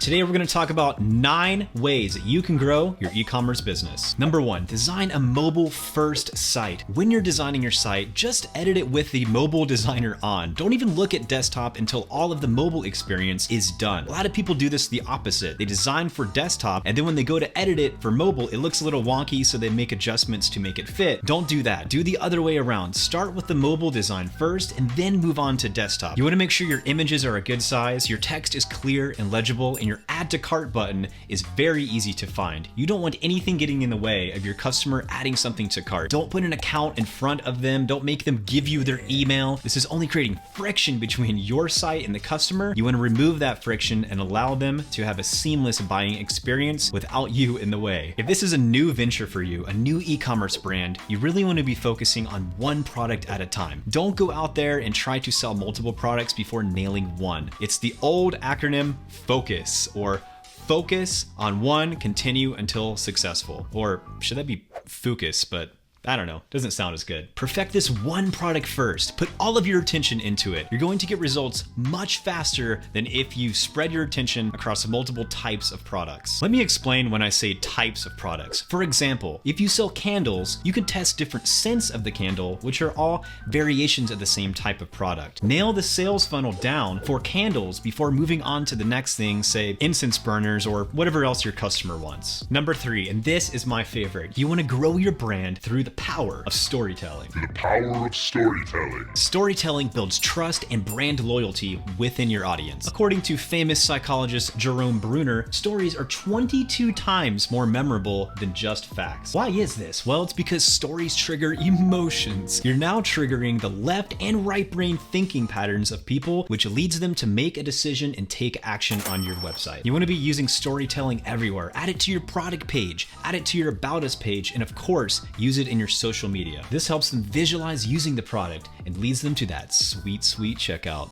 Today we're going to talk about 9 ways that you can grow your e-commerce business. Number 1, design a mobile-first site. When you're designing your site, just edit it with the mobile designer on. Don't even look at desktop until all of the mobile experience is done. A lot of people do this the opposite. They design for desktop, and then when they go to edit it for mobile, it looks a little wonky, so they make adjustments to make it fit. Don't do that. Do the other way around. Start with the mobile design first, and then move on to desktop. You want to make sure your images are a good size, your text is clear and legible, and your add to cart button is very easy to find. You don't want anything getting in the way of your customer adding something to cart. Don't put an account in front of them. Don't make them give you their email. This is only creating friction between your site and the customer. You want to remove that friction and allow them to have a seamless buying experience without you in the way. If this is a new venture for you, a new e-commerce brand, you really want to be focusing on one product at a time. Don't go out there and try to sell multiple products before nailing one. It's the old acronym FOCUS, or focus on one, continue until successful. Or should that be FOCUS, but I don't know, doesn't sound as good. Perfect this one product first. Put all of your attention into it. You're going to get results much faster than if you spread your attention across multiple types of products. Let me explain when I say types of products. For example, if you sell candles, you can test different scents of the candle, which are all variations of the same type of product. Nail the sales funnel down for candles before moving on to the next thing, say incense burners or whatever else your customer wants. Number 3, and this is my favorite, you want to grow your brand through the power of storytelling. The power of storytelling. Storytelling builds trust and brand loyalty within your audience. According to famous psychologist Jerome Bruner, stories are 22 times more memorable than just facts. Why is this? Well, it's because stories trigger emotions. You're now triggering the left and right brain thinking patterns of people, which leads them to make a decision and take action on your website. You want to be using storytelling everywhere. Add it to your product page, add it to your About Us page, and of course, use it in your social media. This helps them visualize using the product and leads them to that sweet, sweet checkout.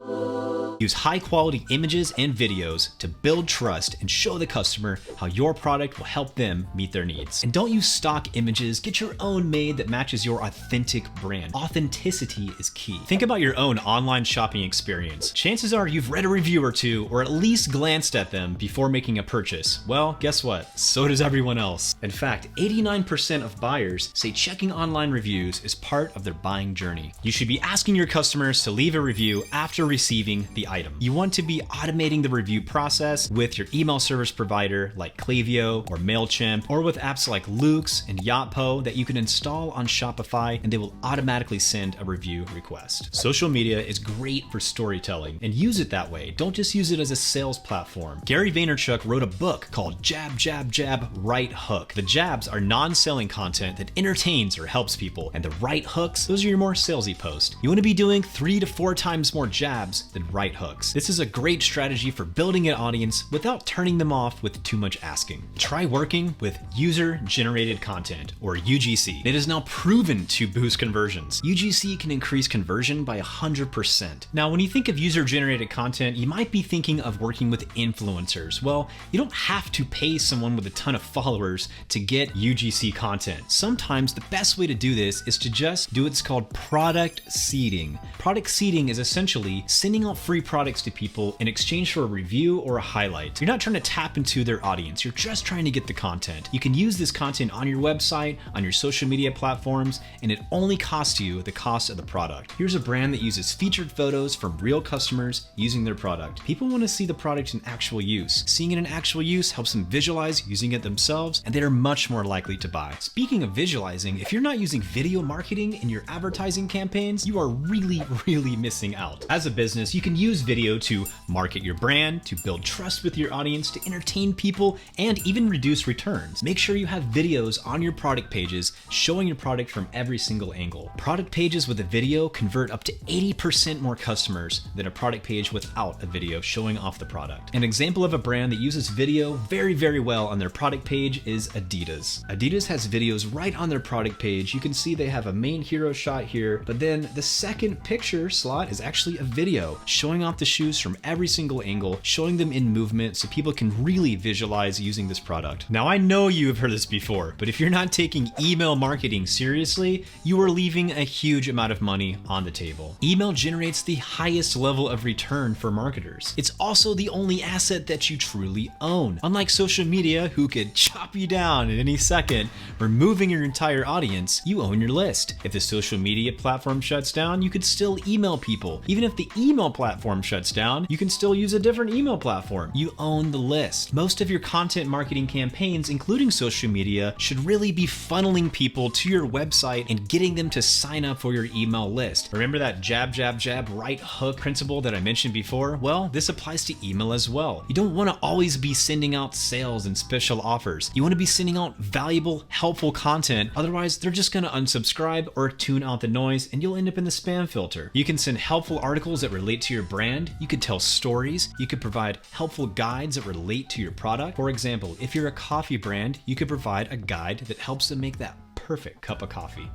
Use high quality images and videos to build trust and show the customer how your product will help them meet their needs. And don't use stock images, get your own made that matches your authentic brand. Authenticity is key. Think about your own online shopping experience. Chances are you've read a review or two, or at least glanced at them before making a purchase. Well, guess what? So does everyone else. In fact, 89% of buyers say checking online reviews is part of their buying journey. You should be asking your customers to leave a review after receiving the item. You want to be automating the review process with your email service provider like Klaviyo or MailChimp, or with apps like Loox and Yotpo that you can install on Shopify, and they will automatically send a review request. Social media is great for storytelling, and use it that way. Don't just use it as a sales platform. Gary Vaynerchuk wrote a book called Jab, Jab, Jab, Right Hook. The jabs are non-selling content that entertains or helps people, and the right hooks, those are your more salesy posts. You want to be doing 3 to 4 times more jabs than right hooks. This is a great strategy for building an audience without turning them off with too much asking. Try working with user-generated content, or UGC. It is now proven to boost conversions. UGC can increase conversion by 100%. Now, when you think of user-generated content, you might be thinking of working with influencers. Well, you don't have to pay someone with a ton of followers to get UGC content. Sometimes the best way to do this is to just do what's called product seeding. Product seeding is essentially sending out free products to people in exchange for a review or a highlight. You're not trying to tap into their audience, you're just trying to get the content. You can use this content on your website, on your social media platforms, and it only costs you the cost of the product. Here's a brand that uses featured photos from real customers using their product. People want to see the product in actual use. Seeing it in actual use helps them visualize using it themselves, and they are much more likely to buy. Speaking of visualizing, if you're not using video marketing in your advertising campaigns, you are really missing out. As a business, you can use video to market your brand, to build trust with your audience, to entertain people, and even reduce returns. Make sure you have videos on your product pages showing your product from every single angle. Product pages with a video convert up to 80% more customers than a product page without a video showing off the product. An example of a brand that uses video very well on their product page is Adidas. Adidas has videos right on their product page. You can see they have a main hero shot here, but then the second picture slot is actually a video showing off off the shoes from every single angle, showing them in movement so people can really visualize using this product. Now, I know you have heard this before, but if you're not taking email marketing seriously, you are leaving a huge amount of money on the table. Email generates the highest level of return for marketers. It's also the only asset that you truly own. Unlike social media, who could chop you down at any second, removing your entire audience, you own your list. If the social media platform shuts down, you could still email people. Even if the email platform shuts down, you can still use a different email platform. You own the list. Most of your content marketing campaigns, including social media, should really be funneling people to your website and getting them to sign up for your email list. Remember that jab, jab, jab, right hook principle that I mentioned before? Well, this applies to email as well. You don't want to always be sending out sales and special offers. You want to be sending out valuable, helpful content. Otherwise, they're just going to unsubscribe or tune out the noise and you'll end up in the spam filter. You can send helpful articles that relate to your brand. You could tell stories. You could provide helpful guides that relate to your product. For example, if you're a coffee brand, you could provide a guide that helps them make that perfect cup of coffee.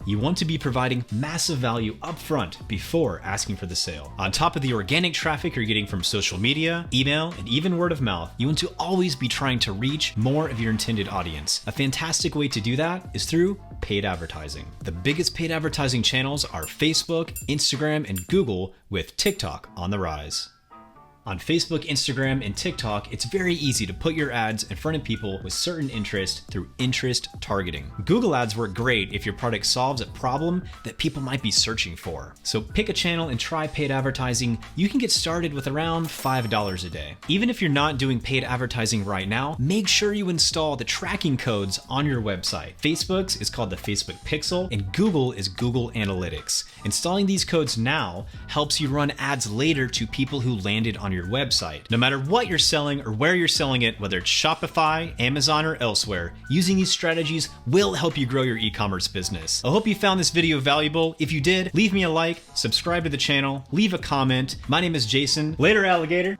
You want to be providing massive value upfront before asking for the sale. On top of the organic traffic you're getting from social media, email, and even word of mouth, you want to always be trying to reach more of your intended audience. A fantastic way to do that is through paid advertising. The biggest paid advertising channels are Facebook, Instagram, and Google, with TikTok on the rise. On Facebook, Instagram, and TikTok, it's very easy to put your ads in front of people with certain interest through interest targeting. Google ads work great if your product solves a problem that people might be searching for. So pick a channel and try paid advertising. You can get started with around $5 a day. Even if you're not doing paid advertising right now, make sure you install the tracking codes on your website. Facebook's is called the Facebook Pixel, and Google is Google Analytics. Installing these codes now helps you run ads later to people who landed on your website. No matter what you're selling or where you're selling it, whether it's Shopify, Amazon, or elsewhere, using these strategies will help you grow your e-commerce business. I hope you found this video valuable. If you did, leave me a like, subscribe to the channel, leave a comment. My name is Jason. Later, alligator.